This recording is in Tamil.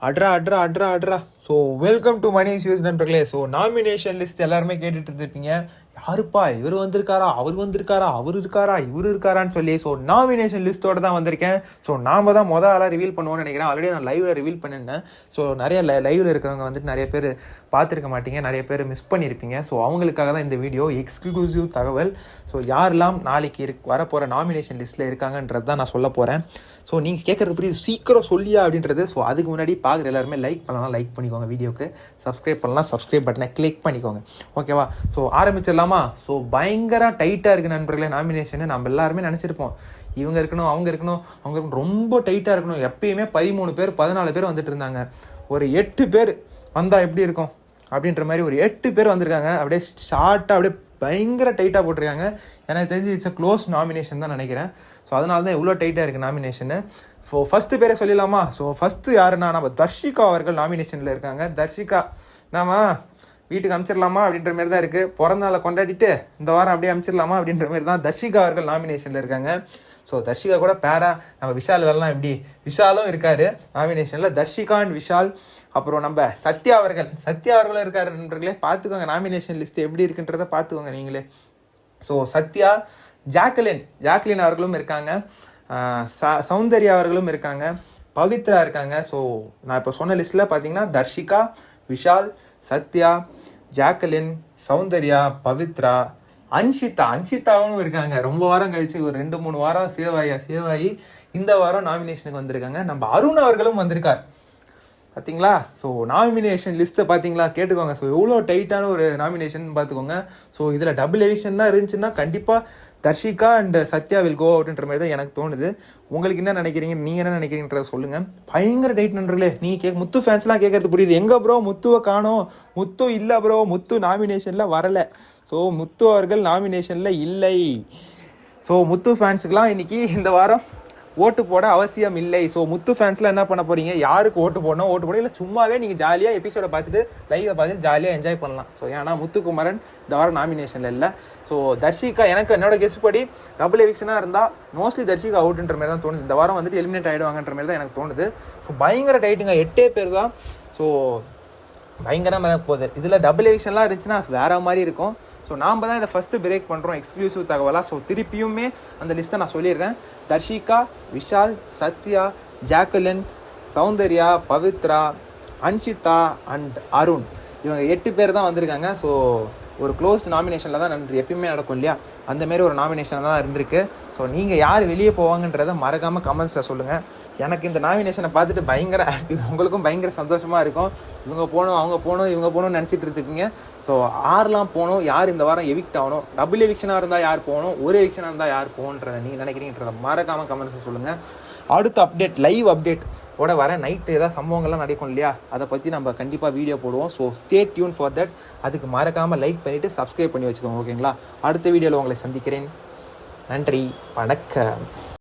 அட்ரா அட்ரா அட்ரா அட்ரா. So welcome to money issues நண்பர்களே. ஸோ நாமினேஷன் லிஸ்ட் எல்லாருமே கேட்டுட்டு இருந்திருப்பீங்க. யாருப்பா இவர் வந்திருக்காரா, அவர் வந்திருக்காரா, அவர் இருக்காரா, இவர் இருக்காரான்னு சொல்லி. ஸோ நாமினேஷன் லிஸ்ட்டோட தான் வந்திருக்கேன். ஸோ நாம தான் ஆளாக ரிவீல் பண்ணுவோம்னு நினைக்கிறேன். ஆல்ரெடி நான் லைவ்ல ரிவீல் பண்ணிருந்தேன். ஸோ நிறைய லைவ்ல இருக்கிறவங்க வந்துட்டு நிறைய பேர் பார்த்துருக்க மாட்டீங்க, நிறைய பேர் மிஸ் பண்ணியிருப்பீங்க. ஸோ அவங்களுக்காக தான் இந்த வீடியோ, எக்ஸ்க்ளூசிவ் தகவல். ஸோ யாரெல்லாம் நாளைக்கு வரப்போகிற நாமினேஷன் லிஸ்ட்டில் இருக்காங்கன்றது தான் நான் சொல்ல போகிறேன். ஸோ நீங்கள் கேட்குறது புரியுது, சீக்கிரம் சொல்லியா அப்படின்றது. ஸோ அதுக்கு முன்னாடி பார்க்குற எல்லாருமே லைக் பண்ணலாம், லைக் பண்ணிக்கோங்க. வீடியோக்கு சப்ஸ்கிரைப் பண்ணலாம், சப்ஸ்கிரைப் பட்டனை கிளிக் பண்ணிக்கோங்க. ஓகேவா? ஸோ ஆரம்பிச்சிடலாமா? ஸோ பயங்கர டைட்டாக இருக்குது நண்பர்களே நாமினேஷன். நம்ம எல்லாருமே நினச்சிருப்போம் இவங்க இருக்கணும், அவங்க இருக்கணும், அவங்க ரொம்ப டைட்டாக இருக்கணும். எப்பயுமே 13 பேர் 14 பேர் வந்துட்டு இருந்தாங்க. ஒரு 8 பேர் வந்தால் எப்படி இருக்கும் அப்படின்ற மாதிரி ஒரு 8 பேர் வந்திருக்காங்க. அப்படியே ஷார்ட்டாக அப்படியே பயங்கர டைட்டாக போட்டிருக்காங்க. எனக்கு தெரிஞ்சு இட்ஸ் க்ளோஸ் நாமினேஷன் தான் நினைக்கிறேன். ஸோ அதனால தான் இவ்வளோ டைட்டாக இருக்குது நாமினேஷனு. ஸோ ஃபஸ்ட்டு பேரே சொல்லிடலாமா? ஸோ ஃபஸ்ட்டு யாருன்னா நம்ம தர்ஷிகா அவர்கள் நாமினேஷனில் இருக்காங்க. தர்ஷிகா நாம வீட்டுக்கு அனுப்பிச்சிடலாமா அப்படின்ற மாதிரி தான் இருக்குது. பிறந்த நாளை கொண்டாடிட்டு இந்த வாரம் அப்படியே அனுப்பிச்சிடலாமா அப்படின்ற மாதிரி தான் தர்ஷிகா அவர்கள் நாமினேஷனில் இருக்காங்க. ஸோ தர்ஷிகா கூட பேரா நம்ம விஷாலெல்லாம் எப்படி, விஷாலும் இருக்காரு நாமினேஷனில். தர்ஷிகா அண்ட் விஷால், அப்புறம் நம்ம சத்யா அவர்களும் இருக்காரு நண்பர்களே. பார்த்துக்கோங்க நாமினேஷன் லிஸ்ட் எப்படி இருக்குன்றதை பார்த்துக்கோங்க நீங்களே. ஸோ சத்யா, ஜாக்லின் அவர்களும் இருக்காங்க, சௌந்தர்யா அவர்களும் இருக்காங்க, பவித்ரா இருக்காங்க. ஸோ நான் இப்போ சொன்ன லிஸ்ட்டில் பார்த்தீங்கன்னா தர்ஷிகா, விஷால், சத்யா, ஜாக்லின், சௌந்தர்யா, பவித்ரா, அன்ஷிதாவும் இருக்காங்க. ரொம்ப வாரம் கழிச்சு ஒரு 2-3 வாரம் சேவாயி இந்த வாரம் நாமினேஷனுக்கு வந்திருக்காங்க. நம்ம அருண் அவர்களும் வந்திருக்கார். பார்த்தீங்களா? ஸோ நாமினேஷன் லிஸ்ட்டை பார்த்தீங்களா, கேட்டுக்கோங்க. ஸோ எவ்வளோ டைட்டான ஒரு நாமினேஷன் பார்த்துக்கோங்க. ஸோ இதில் டபுள் எவிக்ஷன் தான் இருந்துச்சுன்னா கண்டிப்பாக Dharshika and Sathya will go அவுட்ன்ற மாதிரி தான் எனக்கு தோணுது. உங்களுக்கு என்ன நினைக்கிறீங்க, நீங்கள் என்ன நினைக்கிறீங்கன்றத சொல்லுங்கள். பயங்கர டைட் நண்பர்களே. நீங்கள் முத்து ஃபேன்ஸ்லாம் கேட்கறது புரியுது. எங்கே ப்ரோ முத்துவை காணோம், முத்து இல்லை ப்ரோ, முத்து நாமினேஷனில் வரலை. ஸோ முத்து அவர்கள் நாமினேஷனில் இல்லை. ஸோ முத்து ஃபேன்ஸுக்கெலாம் இன்றைக்கி இந்த வாரம் ஓட்டு போட அவசியம் இல்லை. ஸோ முத்து ஃபேன்ஸ்லாம் என்ன பண்ண போறீங்க, யாருக்கு ஓட்டு போடணும், ஓட்டு போட இல்லை சும்மாவே நீங்கள் ஜாலியாக எபிசோட பார்த்துட்டு லைவை பார்த்துட்டு ஜாலியாக என்ஜாய் பண்ணலாம். ஸோ ஏன்னா முத்துக்குமரன் இந்த வாரம் நாமினேஷனில் இல்லை. ஸோ தர்ஷிகா, எனக்கு என்னோட கெஸ் படி டபுள் எவிக்ஷனாக இருந்தால் மோஸ்ட்லி தர்ஷிகா அவுட்ன்ற மாதிரி தான் தோணுது. இந்த வாரம் வந்துட்டு எலிமினேட் ஆகிடுவாங்கன்ற மாதிரி தான் எனக்கு தோணுது. ஸோ பயங்கர டைட்டுங்க, 8 பேர் தான். ஸோ பயங்கரமாக போகுது. இதில் டபுள் எவிக்ஷன்லாம் இருந்துச்சுன்னா வேற மாதிரி இருக்கும். ஸோ நாம் தான் இதை ஃபஸ்ட்டு பிரேக் பண்ணுறோம், எக்ஸ்க்ளூசிவ் தகவலாக. ஸோ திருப்பியுமே அந்த லிஸ்ட்டை நான் சொல்லிடுறேன். தர்ஷிகா, விஷால், சத்யா, ஜாக்லின், சௌந்தர்யா, பவித்ரா, அன்ஷிதா அண்ட் அருண், இவங்க 8 பேர் தான் வந்திருக்காங்க. ஸோ ஒரு க்ளோஸ்ட் நாமினேஷனில் தான் எப்பயுமே நடக்கும் இல்லையா, அந்தமாரி ஒரு நாமினேஷனில் தான் இருந்திருக்கு. ஸோ நீங்கள் யார் வெளியே போவாங்கன்றதை மறக்காமல் கமெண்ட்ஸில் சொல்லுங்கள். எனக்கு இந்த நாமினேஷனை பார்த்துட்டு பயங்கர ஹாப்பி, உங்களுக்கும் பயங்கர சந்தோஷமாக இருக்கும். இவங்க போகணும், அவங்க போகணும், இவங்க போகணும்னு நினச்சிட்டு இருப்பீங்க. ஸோ யாரெல்லாம் போகணும், யார் இந்த வாரம் எவிக்ட் ஆகணும், டபுள் எவிக்ஷனாக இருந்தால் யார் போகணும், ஒரு எவிக்ஷனாக இருந்தால் யார் போகணுன்றதை நீங்கள் நினைக்கிறீங்கன்றதை மறக்காமல் கமெண்ட்ஸில் சொல்லுங்கள். அடுத்த அப்டேட், லைவ் அப்டேட் ஓட வர நைட்டு ஏதாவது சம்பவங்கள்லாம் நடக்கும் இல்லையா, அதை பற்றி நம்ம கண்டிப்பாக வீடியோ போடுவோம். So stay tune for that. அதுக்கு மறக்காமல் லைக் பண்ணிவிட்டு சப்ஸ்கிரைப் பண்ணி வச்சுக்கோங்க. ஓகேங்களா? அடுத்த வீடியோவில் உங்களை சந்திக்கிறேன். நன்றி, வணக்கம்.